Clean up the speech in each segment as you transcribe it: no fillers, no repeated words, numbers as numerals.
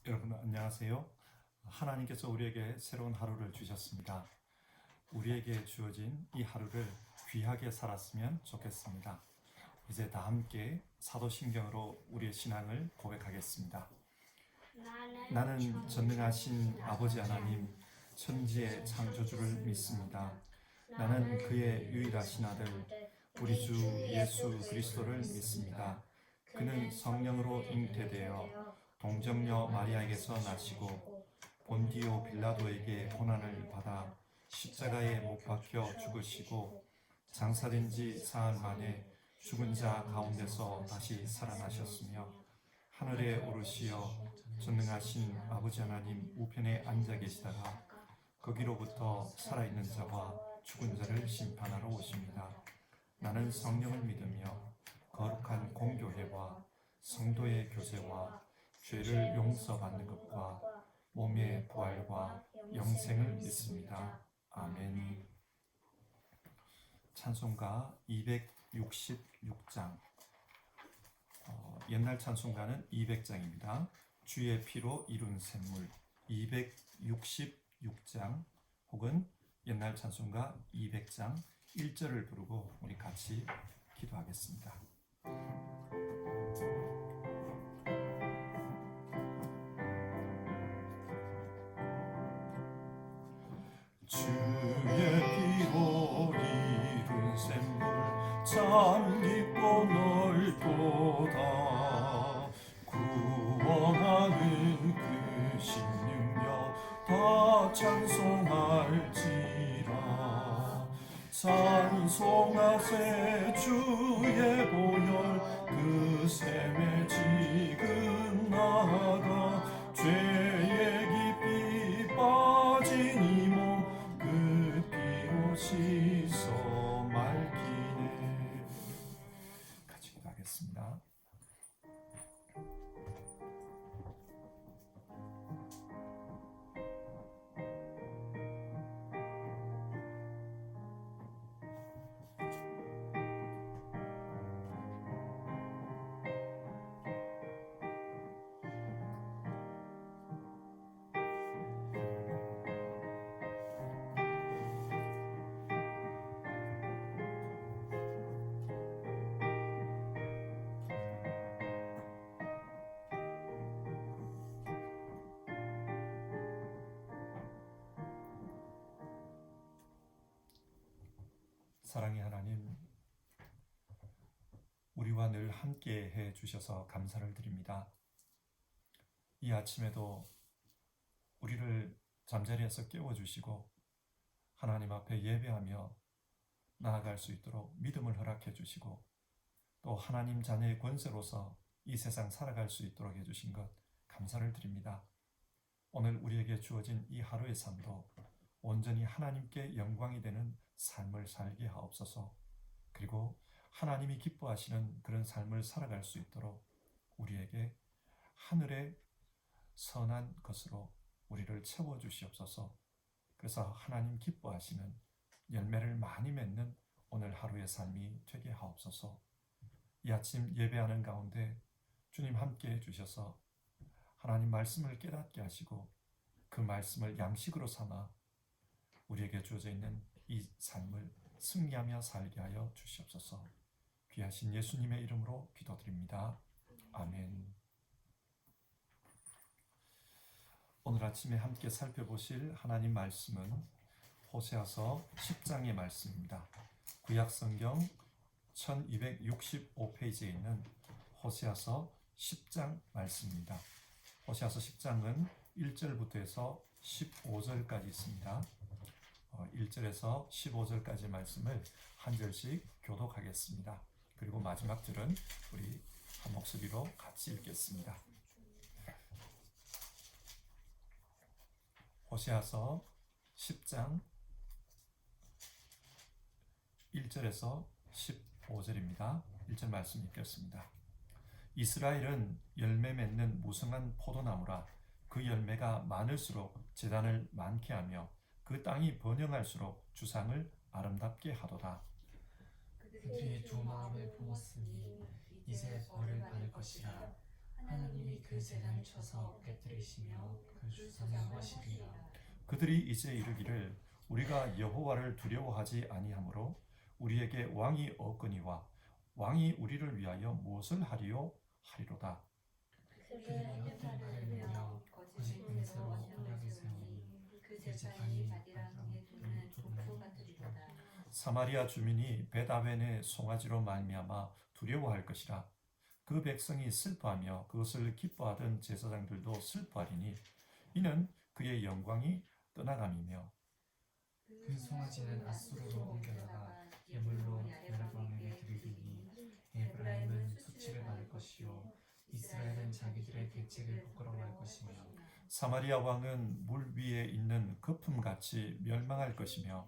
여러분 안녕하세요. 하나님께서 우리에게 새로운 하루를 주셨습니다. 우리에게 주어진 이 하루를 귀하게 살았으면 좋겠습니다. 이제 다 함께 사도신경으로 우리의 신앙을 고백하겠습니다. 나는 전능하신 아버지 하나님, 천지의 창조주를 믿습니다. 나는 그의 유일하신 아들, 우리 주 예수 그리스도를 믿습니다. 그는 성령으로 잉태되어 동정녀 마리아에게서 나시고 본디오 빌라도에게 고난을 받아 십자가에 못 박혀 죽으시고 장사된 지 사흘 만에 죽은 자 가운데서 다시 살아나셨으며 하늘에 오르시어 전능하신 아버지 하나님 우편에 앉아 계시다가 거기로부터 살아있는 자와 죽은 자를 심판하러 오십니다. 나는 성령을 믿으며 거룩한 공교회와 성도의 교제와 죄를 용서받는 것과 몸의 부활과 영생을 믿습니다. 아멘. 찬송가 266장. 옛날 찬송가는 200장입니다. 주의 피로 이룬 샘물 266장 혹은 옛날 찬송가 200장 1절을 부르고 우리 같이 기도하겠습니다. 주의 피로 이룬 샘물 참 깊고 넓도다. 구원하는 그 신능력 다 찬송할지라. 찬송하세 주의 보혈 그 샘에 지금 나가 죄의 깊이 빠진 이 몸 그 피로 씻어 맑히네. 같이 기도하겠습니다. 사랑의 하나님, 우리와 늘 함께 해 주셔서 감사를 드립니다. 이 아침에도 우리를 잠자리에서 깨워주시고 하나님 앞에 예배하며 나아갈 수 있도록 믿음을 허락해 주시고 또 하나님 자녀의 권세로서 이 세상 살아갈 수 있도록 해주신 것 감사를 드립니다. 오늘 우리에게 주어진 이 하루의 삶도 온전히 하나님께 영광이 되는 삶을 살게 하옵소서. 그리고 하나님이 기뻐하시는 그런 삶을 살아갈 수 있도록 우리에게 하늘의 선한 것으로 우리를 채워주시옵소서. 그래서 하나님 기뻐하시는 열매를 많이 맺는 오늘 하루의 삶이 되게 하옵소서. 이 아침 예배하는 가운데 주님 함께 해주셔서 하나님 말씀을 깨닫게 하시고 그 말씀을 양식으로 삼아 우리에게 주어져 있는 이 삶을 승리하며 살게 하여 주시옵소서. 귀하신 예수님의 이름으로 기도드립니다. 아멘. 오늘 아침에 함께 살펴보실 하나님 말씀은 호세아서 10장의 말씀입니다. 구약성경 1265페이지에 있는 호세아서 10장 말씀입니다. 호세아서 10장은 1절부터 해서 15절까지 있습니다. 1절에서 15절까지 말씀을 한 절씩 교독하겠습니다. 그리고 마지막 절은 우리 한 목소리로 같이 읽겠습니다. 호세아서 10장 1절에서 15절입니다. 1절 말씀 읽겠습니다. 이스라엘은 열매 맺는 무성한 포도나무라. 그 열매가 많을수록 제단을 많게 하며 그 땅이 번영할수록 주상을 아름답게 하도다. 그들이 두 마음을 품었으니 이제 벌을 받을 것이라. 하나님이 그 재단을 쳐서 깨뜨리시며 그 주상을 하시리라. 그들이 이제 이르기를 우리가 여호와를 두려워하지 아니하므로 우리에게 왕이 없거니와 왕이 우리를 위하여 무엇을 하리요 하리로다. 그들이 헛된 말을 내며 거짓 권세로 언약을 세우니 그 재판이 바디랑에 두는 독소 같으리로다. 사마리아 주민이 벳아벤의 송아지로 말미암아 두려워할 것이라. 그 백성이 슬퍼하며 그것을 기뻐하던 제사장들도 슬퍼하리니 이는 그의 영광이 떠나감이며 그 송아지는 아수르로 옮겨다가 예물로 여로보암에게 드리리니 에브라임은 수치를 받을 것이요 이스라엘은 자기들의 계책을 부끄러워할 것이며 사마리아 왕은 물 위에 있는 거품같이 멸망할 것이며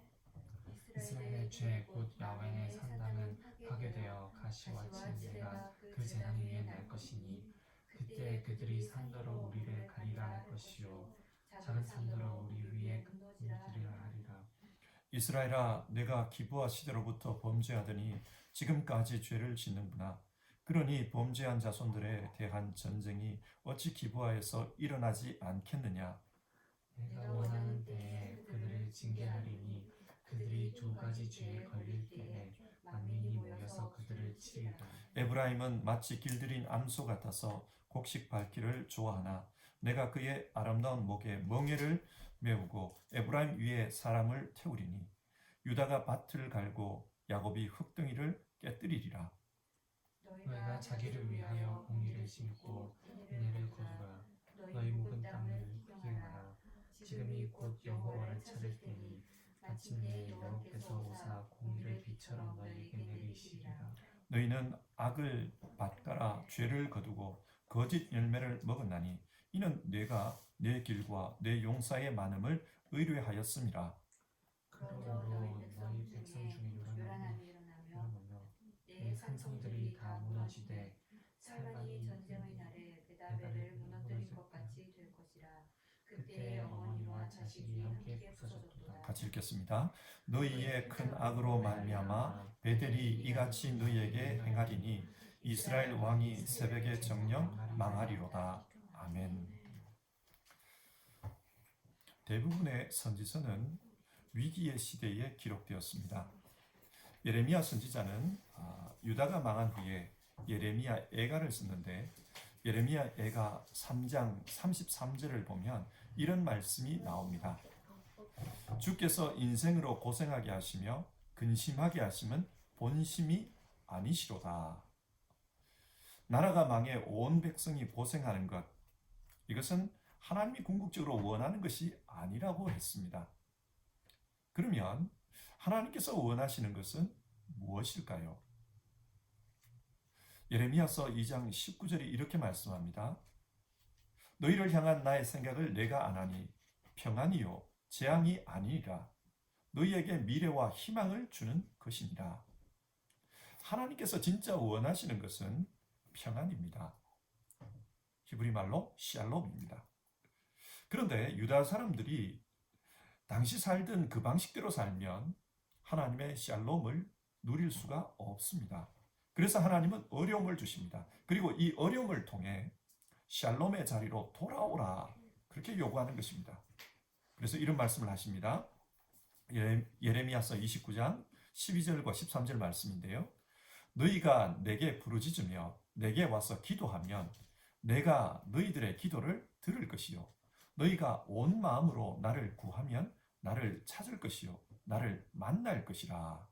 이스라엘의 죄 곧 야훼의 산당은 파괴되어 가시와 침대가 그 재단 위에 날 것이니 그때 그들이 산더러 우리를 가리라 할 것이요 작은 산더러 우리 위에 무너지리라 하리라. 이스라엘아 내가 기브아 시대로부터 범죄하더니 지금까지 죄를 짓는구나. 그러니 범죄한 자손들에 대한 전쟁이 어찌 기브아에서 일어나지 않겠느냐. 내가 원하는 때에 그들을 징계하리니 그들이 두 가지 죄에 걸릴 때에 만민이 모여서 그들을 치리라. 에브라임은 마치 길들인 암소 같아서 곡식 밟기를 좋아하나 내가 그의 아름다운 목에 멍에를 메우고 에브라임 위에 사람을 태우리니 유다가 밭을 갈고 야곱이 흙덩이를 깨뜨리리라. 너희가 자기를 위하여 공의를 심고 은혜를 거두라. 너희 묵은 땅을 희경하라. 지금이 곧 여호와를 찾을 때니 마침내 여호와께서 오사 공의를 비처럼 너희에게 내리시리라. 너희는 악을 밭가라 죄를 거두고 거짓 열매를 먹었나니 이는 내가 내 길과 내 용사의 많음을 의뢰하였음이라. 그러므로 너희 백성 중에 요란함이 일어나며 내 산성들이 다 무너지되 살만이 전쟁의 날에 베다벨을 무너뜨린 것 같이 될 것이라. 그때 어머니와 자식이 함께 부서졌도다. 같이 읽겠습니다. 너희의 큰 악으로 말미암아 베델이 이같이 너희에게 행하리니 이스라엘 왕이 새벽에 정령 망하리로다. 아멘. 대부분의 선지서는 위기의 시대에 기록되었습니다. 예레미야 선지자는 유다가 망한 후에 예레미야 애가를 썼는데 예레미야 애가 3장 33절을 보면 이런 말씀이 나옵니다. 주께서 인생으로 고생하게 하시며 근심하게 하심은 본심이 아니시로다. 나라가 망해 온 백성이 고생하는 것, 이것은 하나님이 궁극적으로 원하는 것이 아니라고 했습니다. 그러면 하나님께서 원하시는 것은 무엇일까요? 예레미야서 2장 19절이 이렇게 말씀합니다. 너희를 향한 나의 생각을 내가 아나니 평안이요 재앙이 아니니라. 너희에게 미래와 희망을 주는 것이니라. 하나님께서 진짜 원하시는 것은 평안입니다. 히브리 말로 샬롬입니다. 그런데 유다 사람들이 당시 살던 그 방식대로 살면 하나님의 샬롬을 누릴 수가 없습니다. 그래서 하나님은 어려움을 주십니다. 그리고 이 어려움을 통해 샬롬의 자리로 돌아오라 그렇게 요구하는 것입니다. 그래서 이런 말씀을 하십니다. 예레미야서 29장 12절과 13절 말씀인데요. 너희가 내게 부르짖으며 내게 와서 기도하면 내가 너희들의 기도를 들을 것이요 너희가 온 마음으로 나를 구하면 나를 찾을 것이요 나를 만날 것이라.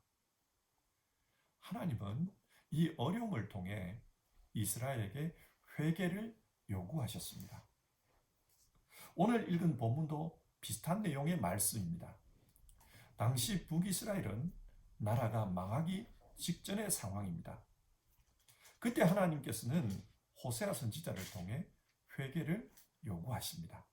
하나님은 이 어려움을 통해 이스라엘에게 회개를 요구하셨습니다. 오늘 읽은 본문도 비슷한 내용의 말씀입니다. 당시 북이스라엘은 나라가 망하기 직전의 상황입니다. 그때 하나님께서는 호세아 선지자를 통해 회개를 요구하십니다.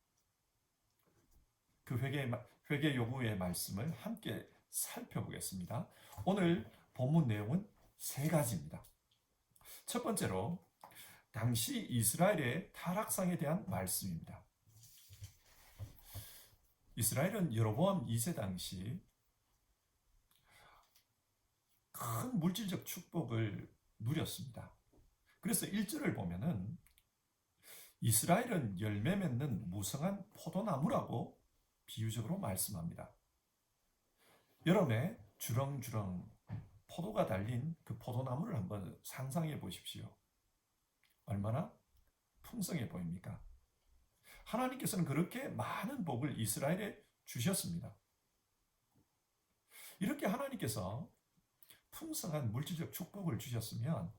그 회개 요구의 말씀을 함께 살펴보겠습니다. 오늘 본문 내용은 세 가지입니다. 첫 번째로 당시 이스라엘의 타락상에 대한 말씀입니다. 이스라엘은 여로보암 2세 당시 큰 물질적 축복을 누렸습니다. 그래서 1절을 보면은 이스라엘은 열매 맺는 무성한 포도나무라고 비유적으로 말씀합니다. 여름에 주렁주렁 포도가 달린 그 포도나무를 한번 상상해 보십시오. 얼마나 풍성해 보입니까? 하나님께서는 그렇게 많은 복을 이스라엘에 주셨습니다. 이렇게 하나님께서 풍성한 물질적 축복을 주셨으면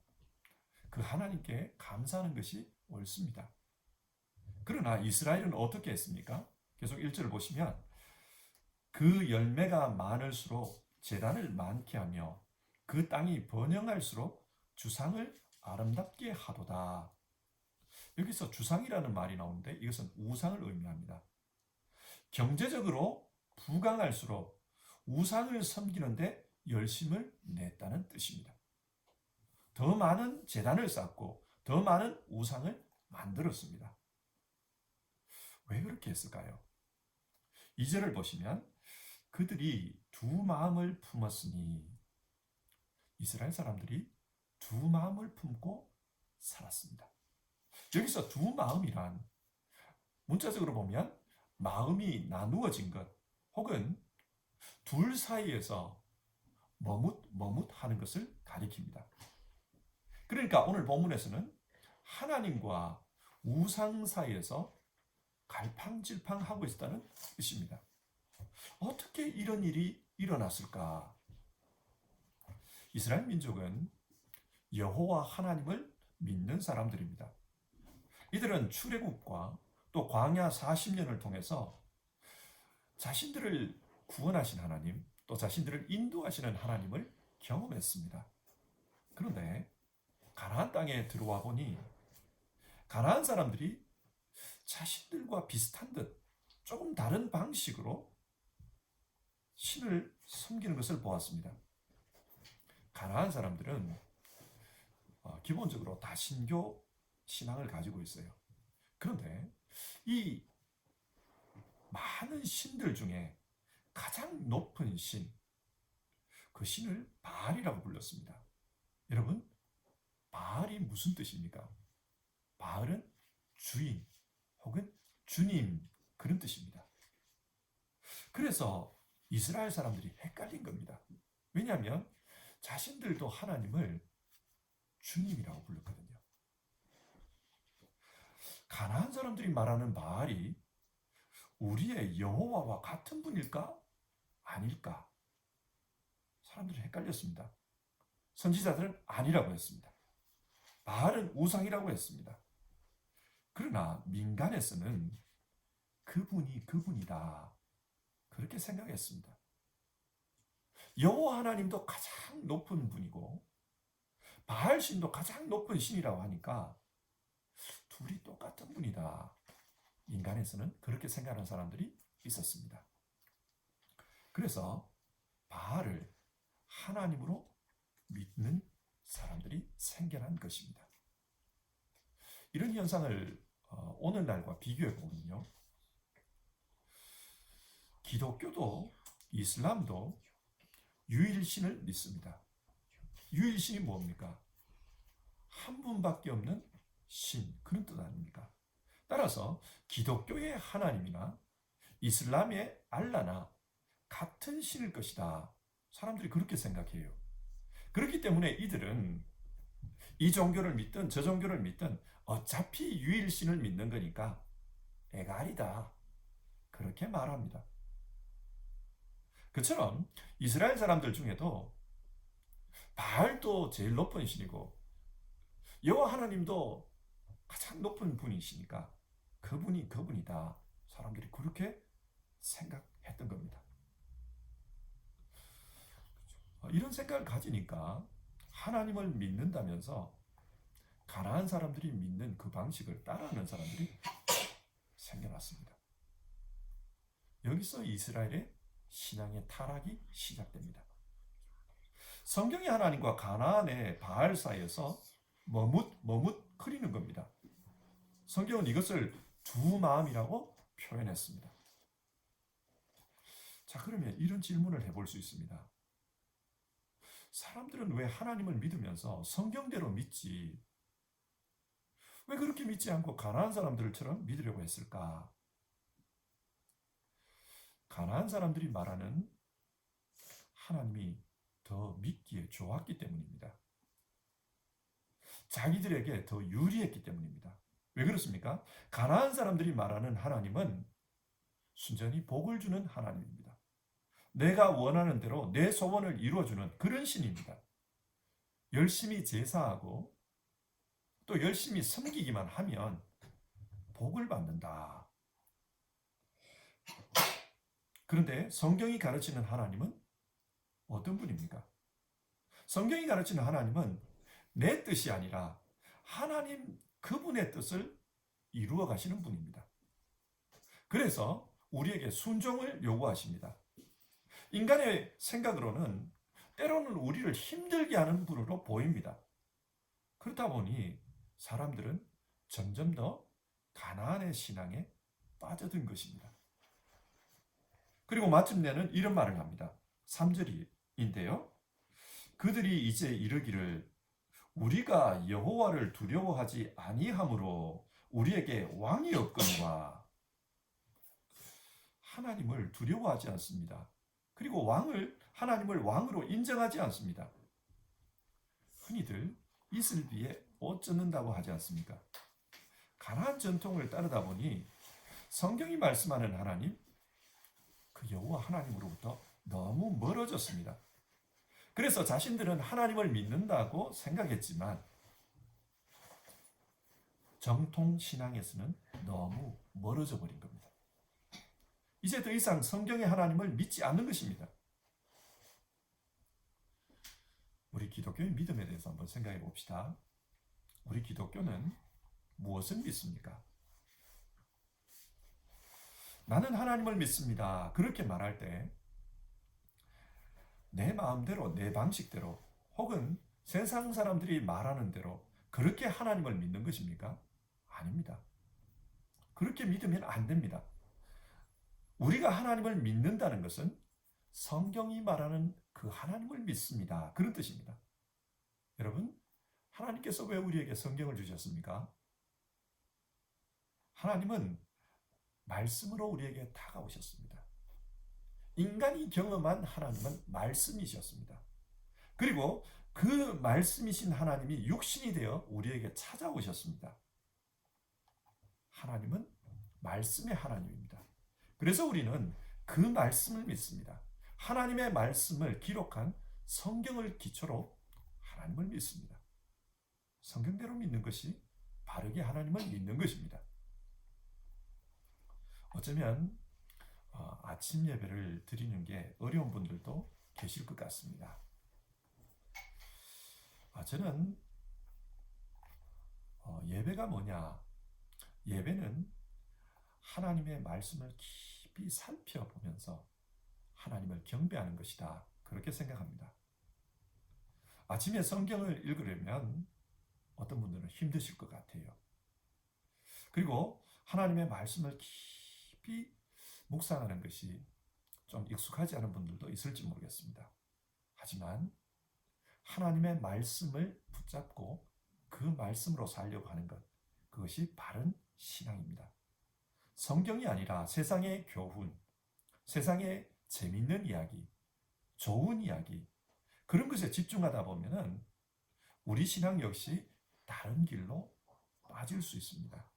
그 하나님께 감사하는 것이 옳습니다. 그러나 이스라엘은 어떻게 했습니까? 계속 1절을 보시면 그 열매가 많을수록 재단을 많게 하며 그 땅이 번영할수록 주상을 아름답게 하도다. 여기서 주상이라는 말이 나오는데 이것은 우상을 의미합니다. 경제적으로 부강할수록 우상을 섬기는데 열심을 냈다는 뜻입니다. 더 많은 재단을 쌓고 더 많은 우상을 만들었습니다. 왜 그렇게 했을까요? 2절을 보시면 그들이 두 마음을 품었으니 이스라엘 사람들이 두 마음을 품고 살았습니다. 여기서 두 마음이란 문자적으로 보면 마음이 나누어진 것 혹은 둘 사이에서 머뭇하는 것을 가리킵니다. 그러니까 오늘 본문에서는 하나님과 우상 사이에서 갈팡질팡하고 있다는 뜻입니다. 어떻게 이런 일이 일어났을까? 이스라엘 민족은 여호와 하나님을 믿는 사람들입니다. 이들은 출애굽과 또 광야 40년을 통해서 자신들을 구원하신 하나님, 또 자신들을 인도하시는 하나님을 경험했습니다. 그런데 가나안 땅에 들어와 보니 가나안 사람들이 자신들과 비슷한 듯 조금 다른 방식으로 신을 섬기는 것을 보았습니다. 가나안 사람들은 기본적으로 다신교 신앙을 가지고 있어요. 그런데 이 많은 신들 중에 가장 높은 신, 그 신을 바알이라고 불렀습니다. 여러분, 바알이 무슨 뜻입니까? 바알은 주인 혹은 주님 그런 뜻입니다. 그래서 이스라엘 사람들이 헷갈린 겁니다. 왜냐하면 자신들도 하나님을 주님이라고 불렀거든요. 가나안 사람들이 말하는 바알이 우리의 여호와와 같은 분일까? 아닐까? 사람들이 헷갈렸습니다. 선지자들은 아니라고 했습니다. 바알은 우상이라고 했습니다. 그러나 민간에서는 그분이 그분이다. 그렇게 생각했습니다. 여호와 하나님도 가장 높은 분이고 바알 신도 가장 높은 신이라고 하니까 둘이 똑같은 분이다. 인간에서는 그렇게 생각하는 사람들이 있었습니다. 그래서 바알을 하나님으로 믿는 사람들이 생겨난 것입니다. 이런 현상을 오늘날과 비교해 보면요. 기독교도 이슬람도 유일신을 믿습니다. 유일신이 뭡니까? 한 분밖에 없는 신, 그런 뜻 아닙니까? 따라서 기독교의 하나님이나 이슬람의 알라나 같은 신일 것이다. 사람들이 그렇게 생각해요. 그렇기 때문에 이들은 이 종교를 믿든 저 종교를 믿든 어차피 유일신을 믿는 거니까 애가리다. 그렇게 말합니다. 그처럼 이스라엘 사람들 중에도 바알도 제일 높은 신이고 여호와 하나님도 가장 높은 분이시니까 그분이 그분이다. 사람들이 그렇게 생각했던 겁니다. 이런 생각을 가지니까 하나님을 믿는다면서 가나안 사람들이 믿는 그 방식을 따라하는 사람들이 생겨났습니다. 여기서 이스라엘의 신앙의 타락이 시작됩니다. 성경의 하나님과 가나안의 바알 사이에서 머뭇거리는 겁니다. 성경은 이것을 두 마음이라고 표현했습니다. 자, 그러면 이런 질문을 해볼 수 있습니다. 사람들은 왜 하나님을 믿으면서 성경대로 믿지? 왜 그렇게 믿지 않고 가나안 사람들처럼 믿으려고 했을까? 가나안 사람들이 말하는 하나님이 더 믿기에 좋았기 때문입니다. 자기들에게 더 유리했기 때문입니다. 왜 그렇습니까? 가나안 사람들이 말하는 하나님은 순전히 복을 주는 하나님입니다. 내가 원하는 대로 내 소원을 이루어주는 그런 신입니다. 열심히 제사하고 또 열심히 섬기기만 하면 복을 받는다. 그런데 성경이 가르치는 하나님은 어떤 분입니까? 성경이 가르치는 하나님은 내 뜻이 아니라 하나님 그분의 뜻을 이루어 가시는 분입니다. 그래서 우리에게 순종을 요구하십니다. 인간의 생각으로는 때로는 우리를 힘들게 하는 분으로 보입니다. 그렇다 보니 사람들은 점점 더 가나안의 신앙에 빠져든 것입니다. 그리고 마침내는 이런 말을 합니다. 3절인데요. 그들이 이제 이르기를 우리가 여호와를 두려워하지 아니하므로 우리에게 왕이 없거니와. 하나님을 두려워하지 않습니다. 그리고 하나님을 왕으로 인정하지 않습니다. 흔히들 이슬비에 옷 젖는다고 하지 않습니까? 가나안 전통을 따르다 보니 성경이 말씀하는 하나님, 그 여호와 하나님으로부터 너무 멀어졌습니다. 그래서 자신들은 하나님을 믿는다고 생각했지만 정통 신앙에서는 너무 멀어져 버린 겁니다. 이제 더 이상 성경의 하나님을 믿지 않는 것입니다. 우리 기독교의 믿음에 대해서 한번 생각해 봅시다. 우리 기독교는 무엇을 믿습니까? 나는 하나님을 믿습니다. 그렇게 말할 때 내 마음대로, 내 방식대로 혹은 세상 사람들이 말하는 대로 그렇게 하나님을 믿는 것입니까? 아닙니다. 그렇게 믿으면 안 됩니다. 우리가 하나님을 믿는다는 것은 성경이 말하는 그 하나님을 믿습니다. 그런 뜻입니다. 여러분, 하나님께서 왜 우리에게 성경을 주셨습니까? 하나님은 말씀으로 우리에게 다가오셨습니다. 인간이 경험한 하나님은 말씀이셨습니다. 그리고 그 말씀이신 하나님이 육신이 되어 우리에게 찾아오셨습니다. 하나님은 말씀의 하나님입니다. 그래서 우리는 그 말씀을 믿습니다. 하나님의 말씀을 기록한 성경을 기초로 하나님을 믿습니다. 성경대로 믿는 것이 바르게 하나님을 믿는 것입니다. 어쩌면 아침 예배를 드리는 게 어려운 분들도 계실 것 같습니다. 저는 예배가 뭐냐? 예배는 하나님의 말씀을 깊이 살펴보면서 하나님을 경배하는 것이다. 그렇게 생각합니다. 아침에 성경을 읽으려면 어떤 분들은 힘드실 것 같아요. 그리고 하나님의 말씀을 깊이 묵상하는 것이 좀 익숙하지 않은 분들도 있을지 모르겠습니다. 하지만 하나님의 말씀을 붙잡고 그 말씀으로 살려고 하는 것, 그것이 바른 신앙입니다. 성경이 아니라 세상의 교훈, 세상의 재밌는 이야기, 좋은 이야기, 그런 것에 집중하다 보면은 우리 신앙 역시 다른 길로 빠질 수 있습니다.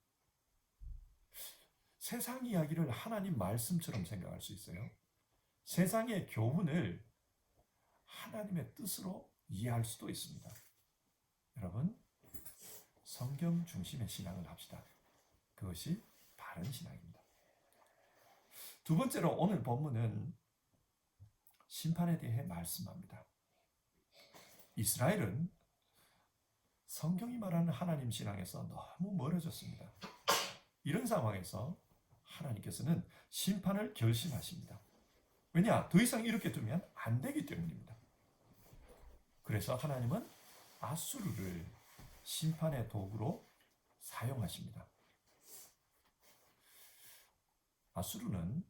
세상 이야기를 하나님 말씀처럼 생각할 수 있어요. 세상의 교훈을 하나님의 뜻으로 이해할 수도 있습니다. 여러분, 성경 중심의 신앙을 합시다. 그것이 바른 신앙입니다. 두 번째로 오늘 본문은 심판에 대해 말씀합니다. 이스라엘은 성경이 말하는 하나님 신앙에서 너무 멀어졌습니다. 이런 상황에서 하나님께서는 심판을 결심하십니다. 왜냐? 더 이상 이렇게 두면 안 되기 때문입니다. 그래서 하나님은 아수르를 심판의 도구로 사용하십니다. 아수르는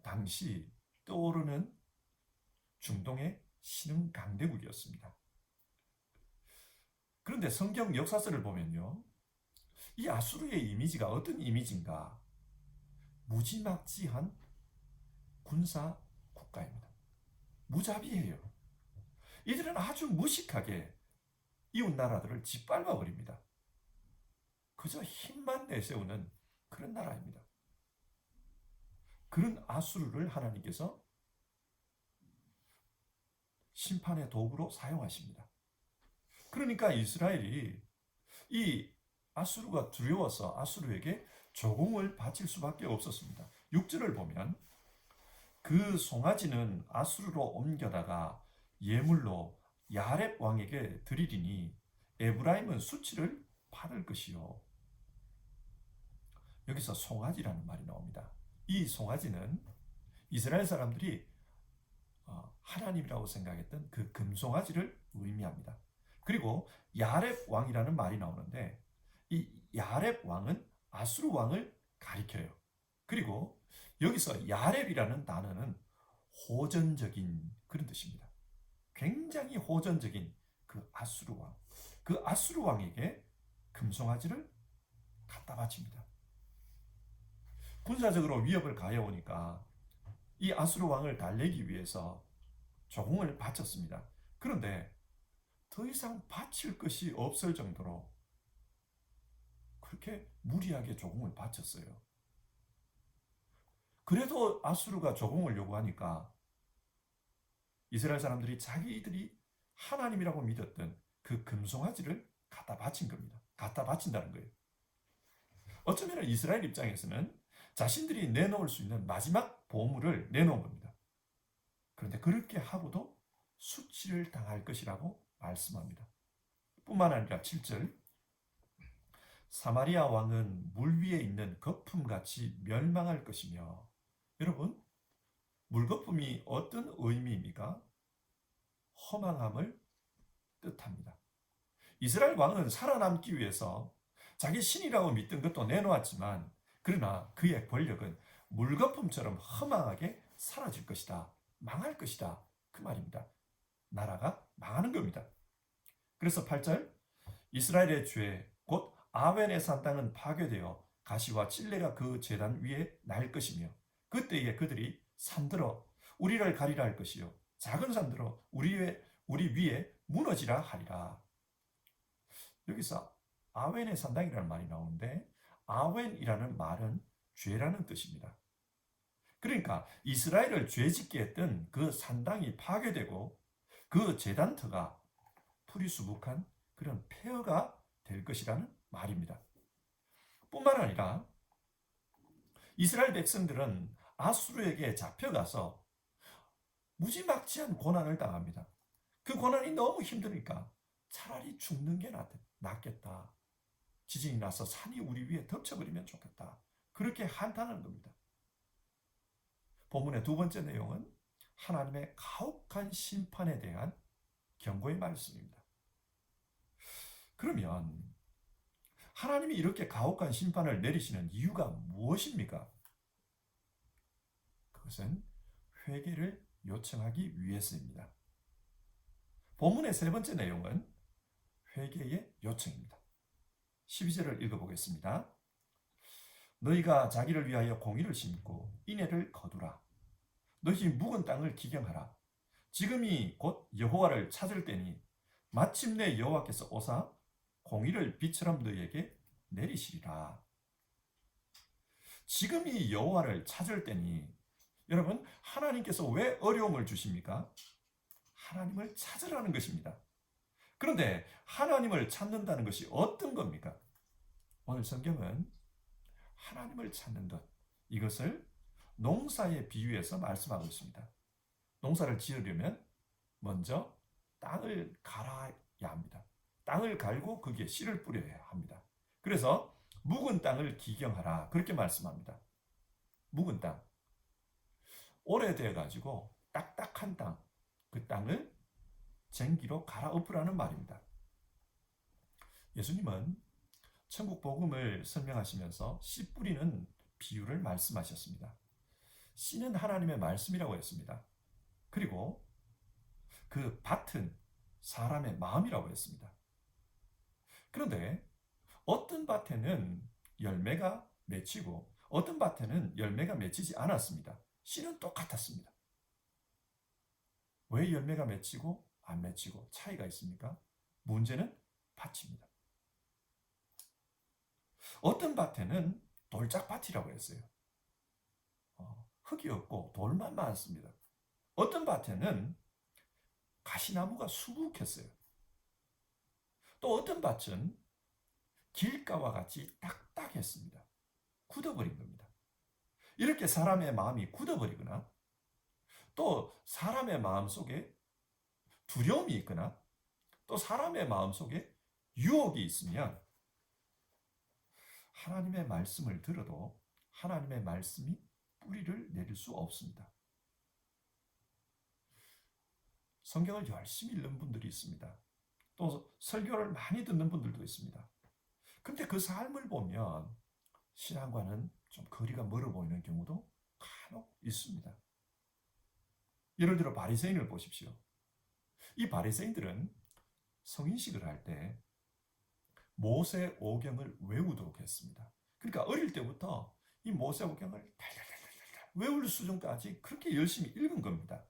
당시 떠오르는 중동의 신흥 강대국이었습니다. 그런데 성경 역사서를 보면요, 이 아수르의 이미지가 어떤 이미지인가? 무지막지한 군사 국가입니다. 무자비해요. 이들은 아주 무식하게 이웃 나라들을 짓밟아 버립니다. 그저 힘만 내세우는 그런 나라입니다. 그런 아수르를 하나님께서 심판의 도구로 사용하십니다. 그러니까 이스라엘이 이 아수르가 두려워서 아수르에게 조공을 바칠 수밖에 없었습니다. 6절을 보면 그 송아지는 아수르로 옮겨다가 예물로 야렙 왕에게 드리리니 에브라임은 수치를 받을 것이요. 여기서 송아지라는 말이 나옵니다. 이 송아지는 이스라엘 사람들이 하나님이라고 생각했던 그 금송아지를 의미합니다. 그리고 야렙 왕이라는 말이 나오는데 이 야렙 왕은 아수르 왕을 가리켜요. 그리고 여기서 야렙이라는 단어는 호전적인 그런 뜻입니다. 굉장히 호전적인 그 아수르 왕. 그 아수르 왕에게 금송아지를 갖다 바칩니다. 군사적으로 위협을 가해오니까 이 아수르 왕을 달래기 위해서 조공을 바쳤습니다. 그런데 더 이상 바칠 것이 없을 정도로 그렇게 무리하게 조공을 바쳤어요. 그래도 아수르가 조공을 요구하니까 이스라엘 사람들이 자기들이 하나님이라고 믿었던 그 금송아지를 갖다 바친 겁니다. 갖다 바친다는 거예요. 어쩌면 이스라엘 입장에서는 자신들이 내놓을 수 있는 마지막 보물을 내놓은 겁니다. 그런데 그렇게 하고도 수치를 당할 것이라고 말씀합니다. 뿐만 아니라 7절 사마리아 왕은 물 위에 있는 거품같이 멸망할 것이며 여러분 물거품이 어떤 의미입니까? 허망함을 뜻합니다. 이스라엘 왕은 살아남기 위해서 자기 신이라고 믿던 것도 내놓았지만 그러나 그의 권력은 물거품처럼 허망하게 사라질 것이다. 망할 것이다. 그 말입니다. 나라가 망하는 겁니다. 그래서 8절 이스라엘의 죄 곧 아웬의 산 땅은 파괴되어 가시와 찔레가 그 제단 위에 날 것이며 그때에 그들이 산들어 우리를 가리라 할 것이요 작은 산들어 우리 위에 무너지라 하리라. 여기서 아웬의 산당이라는 말이 나오는데 아웬이라는 말은 죄라는 뜻입니다. 그러니까 이스라엘을 죄짓게 했던 그 산당이 파괴되고 그 제단터가 풀이수북한 그런 폐허가 될 것이라는 말입니다. 뿐만 아니라 이스라엘 백성들은 아수르에게 잡혀가서 무지막지한 고난을 당합니다. 그 고난이 너무 힘드니까 차라리 죽는 게 낫겠다. 지진이 나서 산이 우리 위에 덮쳐버리면 좋겠다. 그렇게 한탄하는 겁니다. 본문의 두 번째 내용은 하나님의 가혹한 심판에 대한 경고의 말씀입니다. 그러면 하나님이 이렇게 가혹한 심판을 내리시는 이유가 무엇입니까? 그것은 회개를 요청하기 위해서입니다. 본문의 세 번째 내용은 회개의 요청입니다. 12절을 읽어보겠습니다. 너희가 자기를 위하여 공의를 심고 인애를 거두라. 너희 묵은 땅을 기경하라. 지금이 곧 여호와를 찾을 때니 마침내 여호와께서 오사 공의를 비처럼 너희에게 내리시리라. 지금이 여호와를 찾을 때니 여러분 하나님께서 왜 어려움을 주십니까? 하나님을 찾으라는 것입니다. 그런데 하나님을 찾는다는 것이 어떤 겁니까? 오늘 성경은 하나님을 찾는 것 이것을 농사에 비유해서 말씀하고 있습니다. 농사를 지으려면 먼저 땅을 갈아야 합니다. 땅을 갈고 거기에 씨를 뿌려야 합니다. 그래서 묵은 땅을 기경하라 그렇게 말씀합니다. 묵은 땅 오래돼 가지고 딱딱한 땅 그 땅을 쟁기로 갈아엎으라는 말입니다. 예수님은 천국 복음을 설명하시면서 씨 뿌리는 비유를 말씀하셨습니다. 씨는 하나님의 말씀이라고 했습니다. 그리고 그 밭은 사람의 마음이라고 했습니다. 그런데 어떤 밭에는 열매가 맺히고 어떤 밭에는 열매가 맺히지 않았습니다. 씨는 똑같았습니다. 왜 열매가 맺히고 안 맺히고 차이가 있습니까? 문제는 밭입니다. 어떤 밭에는 돌짝밭이라고 했어요. 흙이 없고 돌만 많습니다. 어떤 밭에는 가시나무가 수북했어요. 또 어떤 밭은 길가와 같이 딱딱했습니다. 굳어버린 겁니다. 이렇게 사람의 마음이 굳어버리거나 또 사람의 마음 속에 두려움이 있거나 또 사람의 마음 속에 유혹이 있으면 하나님의 말씀을 들어도 하나님의 말씀이 뿌리를 내릴 수 없습니다. 성경을 열심히 읽는 분들이 있습니다. 또 설교를 많이 듣는 분들도 있습니다. 근데 그 삶을 보면 신앙과는 좀 거리가 멀어 보이는 경우도 간혹 있습니다. 예를 들어 바리새인을 보십시오. 이 바리새인들은 성인식을 할 때 모세 오경을 외우도록 했습니다. 그러니까 어릴 때부터 이 모세 오경을 달달달달 외울 수준까지 그렇게 열심히 읽은 겁니다.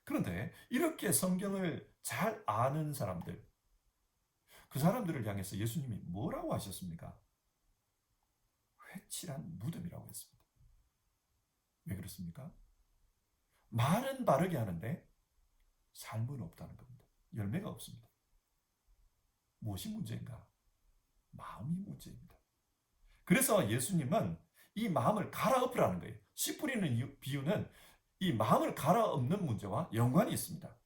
그런데 이렇게 성경을 잘 아는 사람들, 그 사람들을 향해서 예수님이 뭐라고 하셨습니까? 회칠한 무덤이라고 했습니다. 왜 그렇습니까? 말은 바르게 하는데 삶은 없다는 겁니다. 열매가 없습니다. 무엇이 문제인가? 마음이 문제입니다. 그래서 예수님은 이 마음을 갈아엎으라는 거예요. 씨 뿌리는 비유는 이 마음을 갈아엎는 문제와 연관이 있습니다.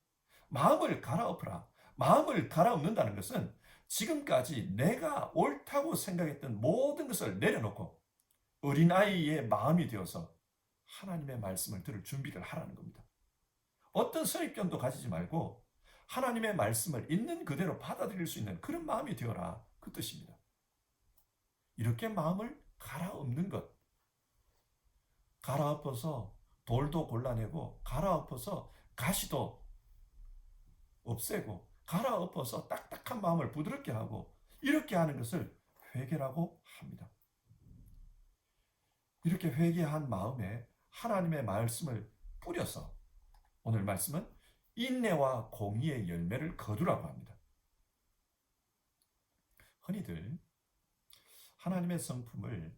마음을 갈아엎으라. 마음을 갈아엎는다는 것은 지금까지 내가 옳다고 생각했던 모든 것을 내려놓고 어린아이의 마음이 되어서 하나님의 말씀을 들을 준비를 하라는 겁니다. 어떤 선입견도 가지지 말고 하나님의 말씀을 있는 그대로 받아들일 수 있는 그런 마음이 되어라. 그 뜻입니다. 이렇게 마음을 갈아엎는 것. 갈아엎어서 돌도 골라내고 갈아엎어서 가시도 없애고 갈아엎어서 딱딱한 마음을 부드럽게 하고 이렇게 하는 것을 회개라고 합니다. 이렇게 회개한 마음에 하나님의 말씀을 뿌려서 오늘 말씀은 인내와 공의의 열매를 거두라고 합니다. 흔히들 하나님의 성품을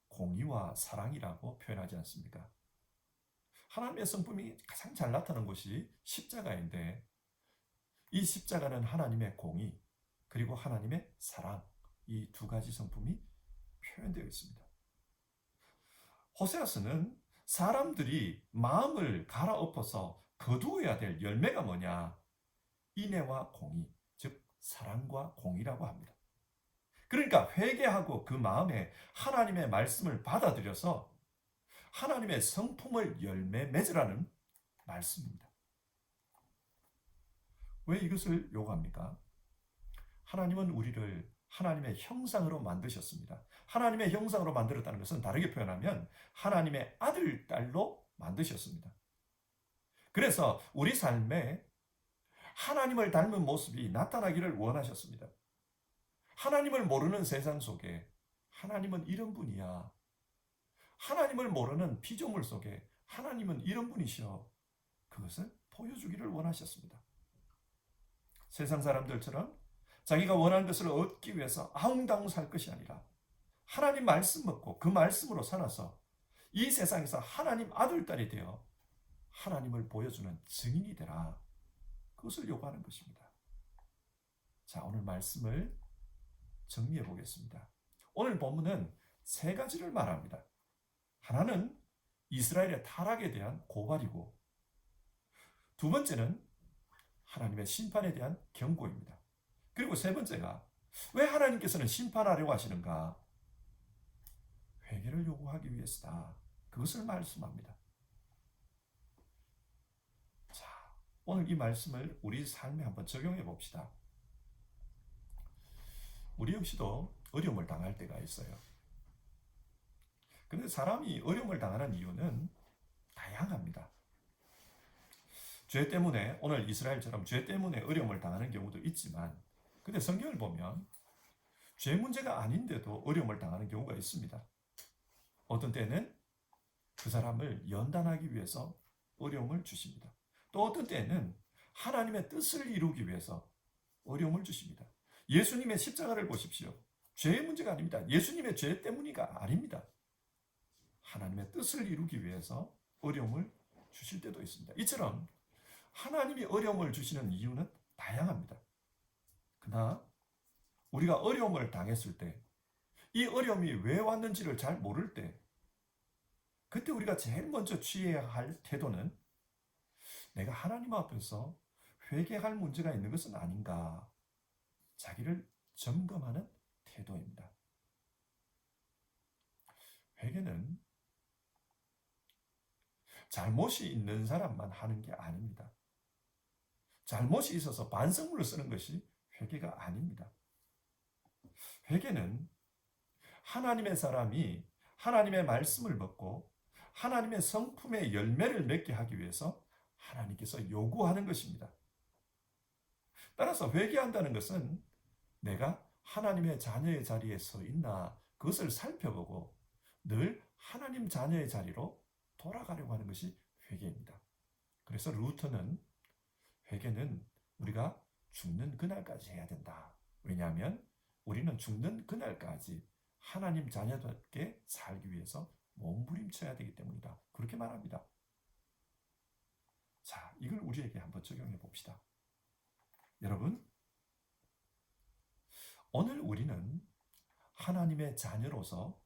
공의와 사랑이라고 표현하지 않습니까? 하나님의 성품이 가장 잘 나타나는 곳이 십자가인데 이 십자가는 하나님의 공의 그리고 하나님의 사랑 이 두 가지 성품이 표현되어 있습니다. 호세아서는 사람들이 마음을 갈아엎어서 거두어야 될 열매가 뭐냐? 인애와 공의, 즉 사랑과 공의라고 합니다. 그러니까 회개하고 그 마음에 하나님의 말씀을 받아들여서 하나님의 성품을 열매 맺으라는 말씀입니다. 왜 이것을 요구합니까? 하나님은 우리를 하나님의 형상으로 만드셨습니다. 하나님의 형상으로 만들었다는 것은 다르게 표현하면 하나님의 아들, 딸로 만드셨습니다. 그래서 우리 삶에 하나님을 닮은 모습이 나타나기를 원하셨습니다. 하나님을 모르는 세상 속에 하나님은 이런 분이야. 하나님을 모르는 피조물 속에 하나님은 이런 분이시여. 그것을 보여주기를 원하셨습니다. 세상 사람들처럼 자기가 원하는 것을 얻기 위해서 아웅다웅 살 것이 아니라 하나님 말씀 먹고 그 말씀으로 살아서 이 세상에서 하나님 아들, 딸이 되어 하나님을 보여주는 증인이 되라. 그것을 요구하는 것입니다. 자, 오늘 말씀을 정리해 보겠습니다. 오늘 본문은 세 가지를 말합니다. 하나는 이스라엘의 타락에 대한 고발이고 두 번째는 하나님의 심판에 대한 경고입니다. 그리고 세 번째가 왜 하나님께서는 심판하려고 하시는가? 회개를 요구하기 위해서다. 그것을 말씀합니다. 자, 오늘 이 말씀을 우리 삶에 한번 적용해 봅시다. 우리 역시도 어려움을 당할 때가 있어요. 그런데 사람이 어려움을 당하는 이유는 다양합니다. 죄 때문에 오늘 이스라엘처럼 죄 때문에 어려움을 당하는 경우도 있지만 근데 성경을 보면 죄 문제가 아닌데도 어려움을 당하는 경우가 있습니다. 어떤 때는 그 사람을 연단하기 위해서 어려움을 주십니다. 또 어떤 때는 하나님의 뜻을 이루기 위해서 어려움을 주십니다. 예수님의 십자가를 보십시오. 죄의 문제가 아닙니다. 예수님의 죄 때문이가 아닙니다. 하나님의 뜻을 이루기 위해서 어려움을 주실 때도 있습니다. 이처럼 하나님이 어려움을 주시는 이유는 다양합니다. 그러나 우리가 어려움을 당했을 때, 이 어려움이 왜 왔는지를 잘 모를 때, 그때 우리가 제일 먼저 취해야 할 태도는 내가 하나님 앞에서 회개할 문제가 있는 것은 아닌가, 자기를 점검하는 태도입니다. 회개는 잘못이 있는 사람만 하는 게 아닙니다. 잘못이 있어서 반성문을 쓰는 것이 회개가 아닙니다. 회개는 하나님의 사람이 하나님의 말씀을 먹고 하나님의 성품의 열매를 맺게 하기 위해서 하나님께서 요구하는 것입니다. 따라서 회개한다는 것은 내가 하나님의 자녀의 자리에 서 있나 그것을 살펴보고 늘 하나님 자녀의 자리로 돌아가려고 하는 것이 회개입니다. 그래서 루터는 회개는 우리가 죽는 그날까지 해야 된다. 왜냐하면 우리는 죽는 그날까지 하나님 자녀답게 살기 위해서 몸부림쳐야 되기 때문이다. 그렇게 말합니다. 자, 이걸 우리에게 한번 적용해 봅시다. 여러분, 오늘 우리는 하나님의 자녀로서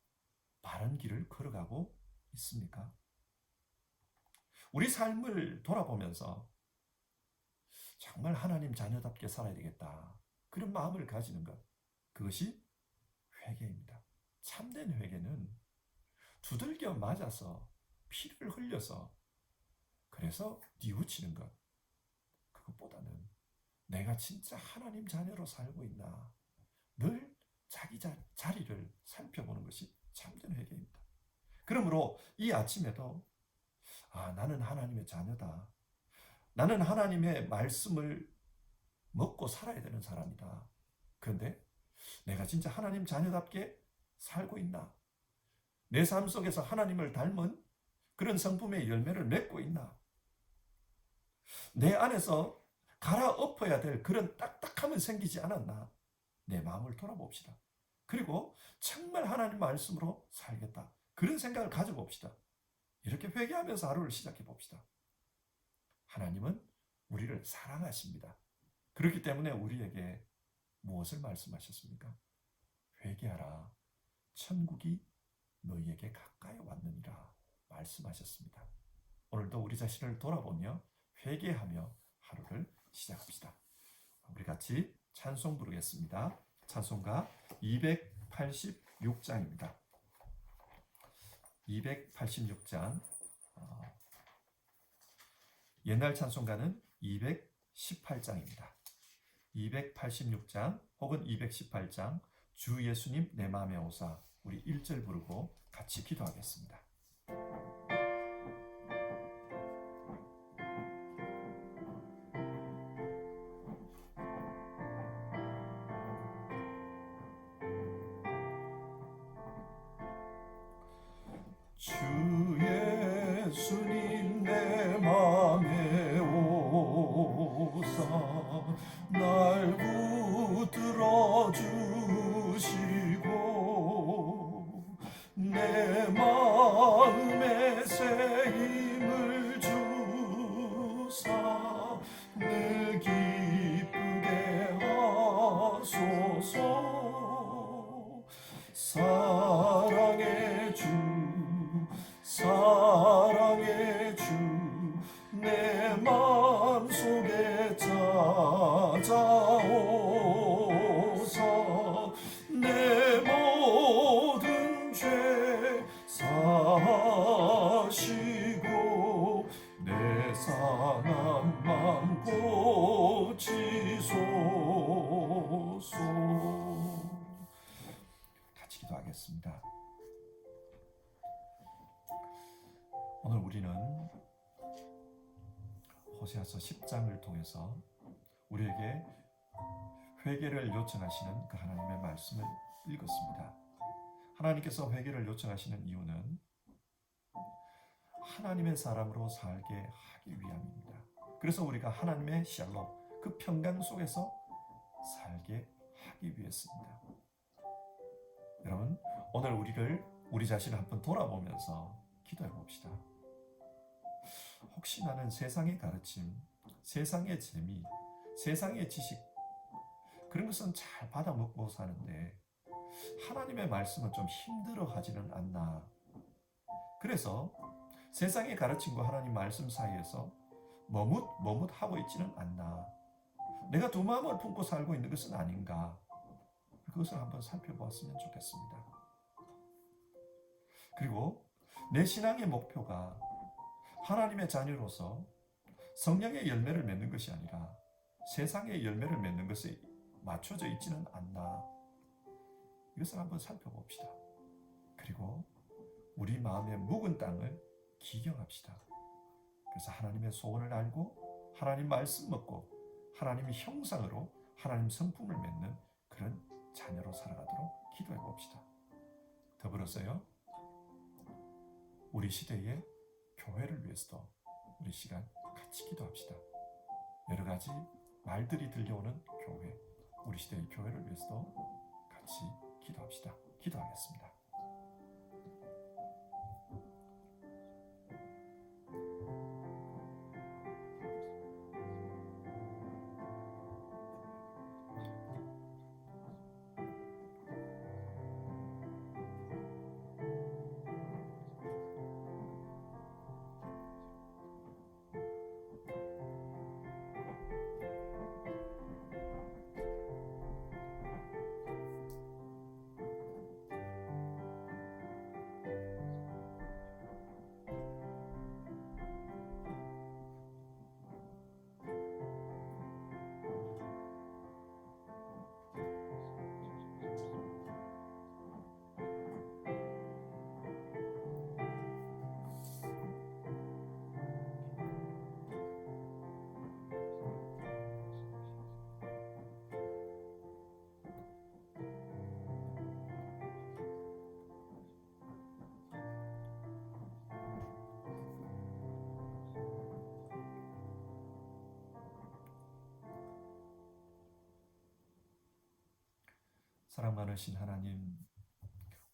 바른 길을 걸어가고 있습니까? 우리 삶을 돌아보면서 정말 하나님 자녀답게 살아야 되겠다. 그런 마음을 가지는 것. 그것이 회개입니다. 참된 회개는 두들겨 맞아서 피를 흘려서 그래서 뉘우치는 것. 그것보다는 내가 진짜 하나님 자녀로 살고 있나. 늘 자기 자리를 살펴보는 것이 참된 회개입니다. 그러므로 이 아침에도 나는 하나님의 자녀다. 나는 하나님의 말씀을 먹고 살아야 되는 사람이다. 그런데 내가 진짜 하나님 자녀답게 살고 있나? 내 삶 속에서 하나님을 닮은 그런 성품의 열매를 맺고 있나? 내 안에서 갈아엎어야 될 그런 딱딱함은 생기지 않았나? 내 마음을 돌아봅시다. 그리고 정말 하나님 말씀으로 살겠다. 그런 생각을 가져봅시다. 이렇게 회개하면서 하루를 시작해 봅시다. 하나님은 우리를 사랑하십니다. 그렇기 때문에 우리에게 무엇을 말씀하셨습니까? 회개하라. 천국이 너희에게 가까이 왔느니라 말씀하셨습니다. 오늘도 우리 자신을 돌아보며 회개하며 하루를 시작합시다. 우리 같이 찬송 부르겠습니다. 찬송가 286장입니다. 286장. 옛날 찬송가는 218장입니다. 286장 혹은 218장 주 예수님 내 마음에 오사 우리 1절 부르고 같이 기도하겠습니다. 주 예수님 내 맘에 오사 날 붙들어 주시고 내 마음에 새 힘을 주사 늘 기쁘게 하소서. 사랑의 주 사랑의 주 내 마음속에 찾아오사 내 모든 죄 사하시고 내 상한 맘 고치소서. 같이 기도하겠습니다. 오늘 우리는 호세아서 10장을 통해서 우리에게 회개를 요청하시는 그 하나님의 말씀을 읽었습니다. 하나님께서 회개를 요청하시는 이유는 하나님의 사람으로 살게 하기 위함입니다. 그래서 우리가 하나님의 샬롬, 그 평강 속에서 살게 하기 위해서입니다. 여러분, 오늘 우리 자신을 한번 돌아보면서 기도해 봅시다. 혹시 나는 세상의 가르침, 세상의 재미, 세상의 지식 그런 것은 잘 받아먹고 사는데 하나님의 말씀은 좀 힘들어하지는 않나. 그래서 세상의 가르침과 하나님 말씀 사이에서 머뭇하고 있지는 않나. 내가 두 마음을 품고 살고 있는 것은 아닌가. 그것을 한번 살펴보았으면 좋겠습니다. 그리고 내 신앙의 목표가 하나님의 자녀로서 성령의 열매를 맺는 것이 아니라 세상의 열매를 맺는 것에 맞춰져 있지는 않나. 이것을 한번 살펴봅시다. 그리고 우리 마음의 묵은 땅을 기경합시다. 그래서 하나님의 소원을 알고 하나님 말씀 먹고 하나님의 형상으로 하나님 성품을 맺는 그런 자녀로 살아가도록 기도해 봅시다. 더불어서요, 우리 시대의 교회를 위해서도 우리 시간 같이 기도합시다. 여러 가지 말들이 들려오는 교회, 우리 시대의 교회를 위해서도 같이 기도합시다. 기도하겠습니다. 사랑 많으신 하나님,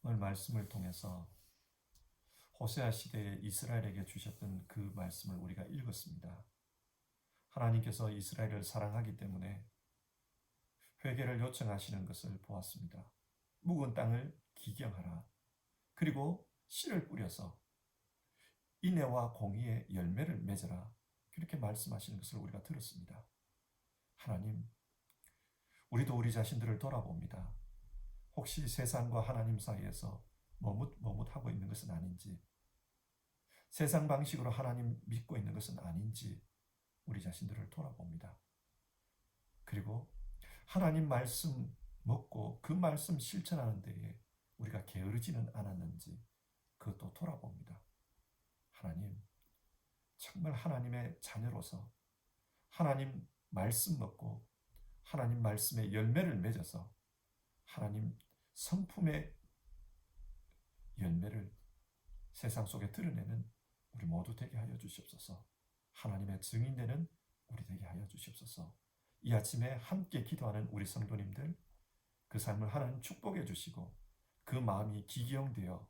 오늘 말씀을 통해서 호세아 시대에 이스라엘에게 주셨던 그 말씀을 우리가 읽었습니다. 하나님께서 이스라엘을 사랑하기 때문에 회개를 요청하시는 것을 보았습니다. 묵은 땅을 기경하라. 그리고 씨를 뿌려서 인애와 공의의 열매를 맺어라. 그렇게 말씀하시는 것을 우리가 들었습니다. 하나님, 우리도 우리 자신들을 돌아봅니다. 혹시 세상과 하나님 사이에서 머뭇하고 있는 것은 아닌지, 세상 방식으로 하나님 믿고 있는 것은 아닌지 우리 자신들을 돌아봅니다. 그리고 하나님 말씀 먹고 그 말씀 실천하는 데에 우리가 게으르지는 않았는지 그것도 돌아봅니다. 하나님, 정말 하나님의 자녀로서 하나님 말씀 먹고 하나님 말씀의 열매를 맺어서 하나님 성품의 열매를 세상 속에 드러내는 우리 모두 되게 하여 주시옵소서. 하나님의 증인되는 우리 되게 하여 주시옵소서. 이 아침에 함께 기도하는 우리 성도님들, 그 삶을 하나님 축복해 주시고 그 마음이 기경되어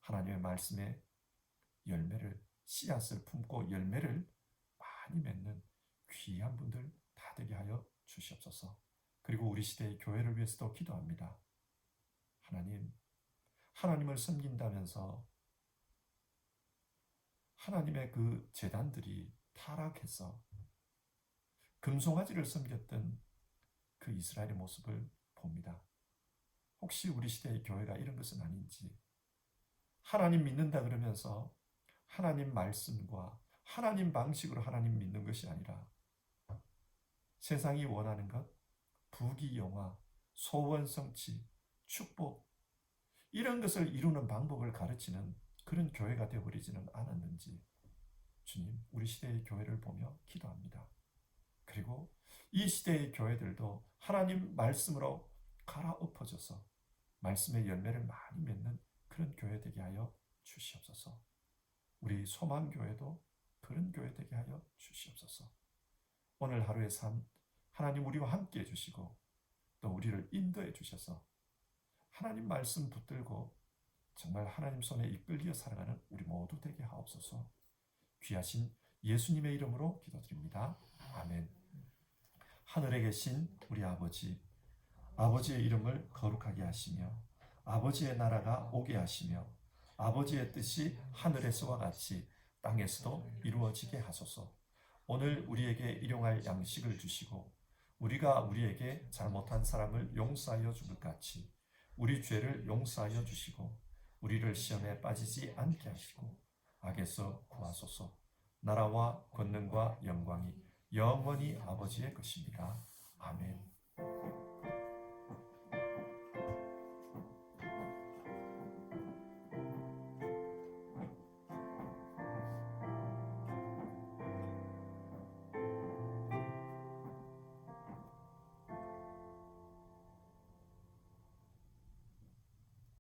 하나님의 말씀의 열매를, 씨앗을 품고 열매를 많이 맺는 귀한 분들 다 되게 하여 주시옵소서. 그리고 우리 시대의 교회를 위해서도 기도합니다. 하나님, 하나님을 섬긴다면서 하나님의 그 제단들이 타락해서 금송아지를 섬겼던 그 이스라엘의 모습을 봅니다. 혹시 우리 시대의 교회가 이런 것은 아닌지, 하나님 믿는다 그러면서 하나님 말씀과 하나님 방식으로 하나님 믿는 것이 아니라 세상이 원하는 것, 부귀영화, 소원 성취, 축복, 이런 것을 이루는 방법을 가르치는 그런 교회가 되어버리지는 않았는지 주님, 우리 시대의 교회를 보며 기도합니다. 그리고 이 시대의 교회들도 하나님 말씀으로 갈아엎어져서 말씀의 열매를 많이 맺는 그런 교회 되게 하여 주시옵소서. 우리 소망교회도 그런 교회 되게 하여 주시옵소서. 오늘 하루의 삶 하나님 우리와 함께 해주시고 또 우리를 인도해 주셔서 하나님 말씀 붙들고 정말 하나님 손에 이끌려 살아가는 우리 모두 되게 하옵소서. 귀하신 예수님의 이름으로 기도드립니다. 아멘. 하늘에 계신 우리 아버지, 아버지의 이름을 거룩하게 하시며 아버지의 나라가 오게 하시며 아버지의 뜻이 하늘에서와 같이 땅에서도 이루어지게 하소서. 오늘 우리에게 일용할 양식을 주시고 우리가 우리에게 잘못한 사람을 용서하여 줄 것 같이 우리 죄를 용서하여 주시고 우리를 시험에 빠지지 않게 하시고 악에서 구하소서. 나라와 권능과 영광이 영원히 아버지의 것입니다. 아멘.